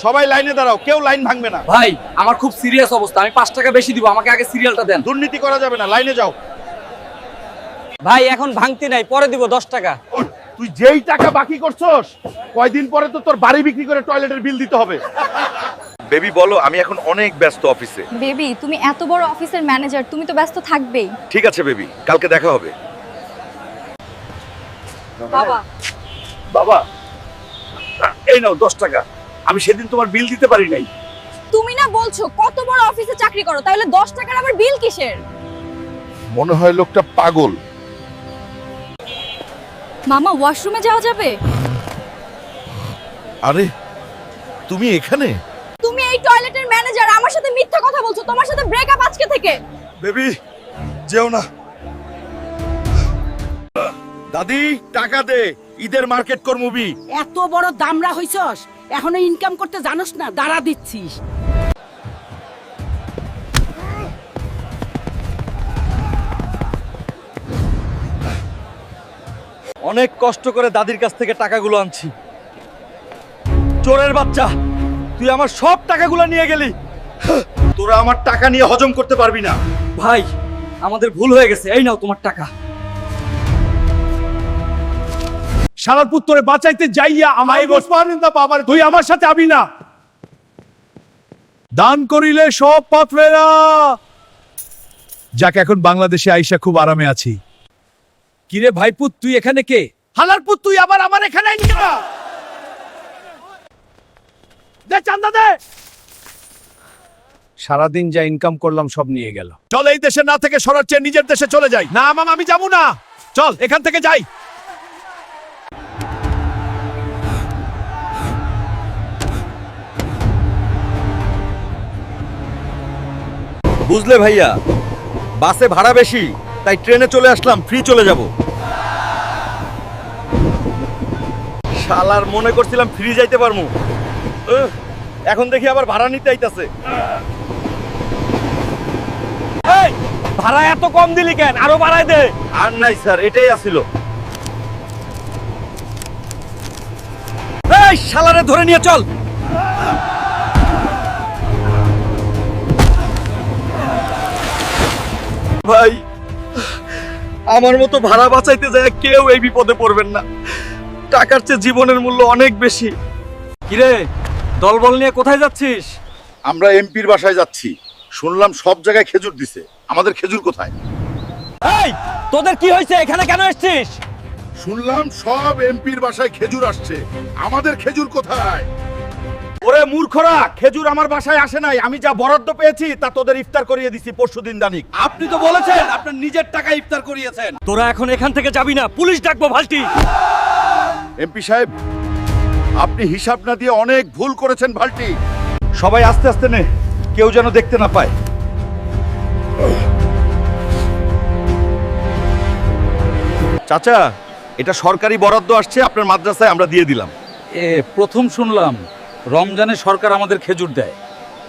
সবাই লাইনে দাঁড়াও, কেউ লাইন ভাঙবে না। ভাই আমার খুব সিরিয়াস অবস্থা, আমি 5 টাকা বেশি দিব, আমাকে আগে সিরিয়ালটা দেন। দুর্নীতি করা যাবে না, লাইনে যাও। ভাই এখন ভাঙতি নাই, পরে দিব 10 টাকা। তুই যেই টাকা বাকি করছস, কয়দিন পরে তো তোর বাড়ি বিক্রি করে টয়লেটের বিল দিতে হবে। বেবি বলো, আমি এখন অনেক ব্যস্ত অফিসে। বেবি, তুমি এত বড় অফিসের ম্যানেজার, তুমি তো ব্যস্ত থাকবেই। ঠিক আছে বেবি, কালকে দেখা হবে। বাবা, বাবা এই নাও 10 টাকা, আমি সেদিন তোমার বিল দিতে পারি নাই। তুমি না বলছো কত বড় অফিসে চাকরি করো, তাহলে 10 টাকার আবার বিল কিসের? মনে হয় লোকটা পাগল। মামা, ওয়াশরুমে যাওয়া যাবে? আরে তুমি এখানে? তুমি এই টয়লেটের ম্যানেজার, আমার সাথে মিথ্যা কথা বলছো। তোমার সাথে ব্রেকআপ আজকে থেকে। বেবি যেও না। দাদি টাকা দে, ঈদের মার্কেট কর মুভি। এত বড় দামরা হইছস, এখনো ইনকাম করতে জানোস না, দাঁড়া দিচ্ছিস। অনেক কষ্ট করে দাদির কাছ থেকে টাকাগুলো আনছি। চোরের বাচ্চা, তুই আমার সব টাকাগুলো নিয়ে গেলি। তোরা আমার টাকা নিয়ে হজম করতে পারবি না। ভাই আমাদের ভুল হয়ে গেছে, এই নাও তোমার টাকা। শালার পুত্তরে বাঁচাইতে যাইয়া আমায় বাবার, তুই আমার সাথে আবি না। দান করিলে সব পাপ ফেরা। যাক, এখন বাংলাদেশে আইসা খুব আরামে আছি। কিরে ভাইপুত, তুই এখানে কে? হালার পুত, তুই আবার আমার এখানে আইলি কেন? দে চান্দা দে। সারাদিন যা ইনকাম করলাম সব নিয়ে গেল। চল, এই দেশে না থেকে সরার চেয়ে নিজের দেশে চলে যাই। না মামা, আমি যাবো না। চল এখান থেকে যাই। বুঝলে ভাইয়া, বাসে ভাড়া বেশি, তাই ট্রেনে চলে আসলাম, ফ্রি চলে যাব। শালার মনে করছিলাম ফ্রি যাইতে পারমু, এখন দেখি আবার ভাড়া নিতে আইতাছে। এই ভাড়া এত কম দিলি কেন? আরো বাড়ায় দে। আর নাই স্যার, এটাই আছিল। এই শালারে ধরে নিয়ে চল। ভাই, আমার মতো ভাড়া বাঁচাইতে যায় কেউ এই বিপদে পড়বেন না। টাকার চেয়ে জীবনের মূল্য অনেক বেশি। কিরে, দলবল নিয়ে কোথায় যাচ্ছিস? আমরা এমপির বাসায় যাচ্ছি, শুনলাম সব জায়গায় খেজুর দিছে। আমাদের খেজুর কোথায়? এই তোদের কি হয়েছে, এখানে কেন এসেছিস? শুনলাম সব এমপির বাসায় খেজুর আসছে, আমাদের খেজুর কোথায়? ওরে মূর্খরা, খেজুর আমার বাসায় আসে নাই। আমি যা বরাদ্দ পেয়েছি তা তোদের ইফতার করিয়ে দিছি পরশুদিন দানিক। আপনি তো বলেছেন আপনার নিজের টাকা ইফতার করিয়েছেন। তোরা এখন এখান থেকে যাবি না, পুলিশ ডাকবো ভাল্টি। এমপি সাহেব, আপনি হিসাব না দিয়ে অনেক ভুল করেছেন ভাল্টি। সবাই আস্তে আস্তে নে, কেউ যেন দেখতে না পায়। চাচা, এটা সরকারি বরাদ্দ আসছে, আপনার মাদ্রাসায় আমরা দিয়ে দিলাম। প্রথম শুনলাম রমজানে সরকার আমাদের খেজুর দেয়।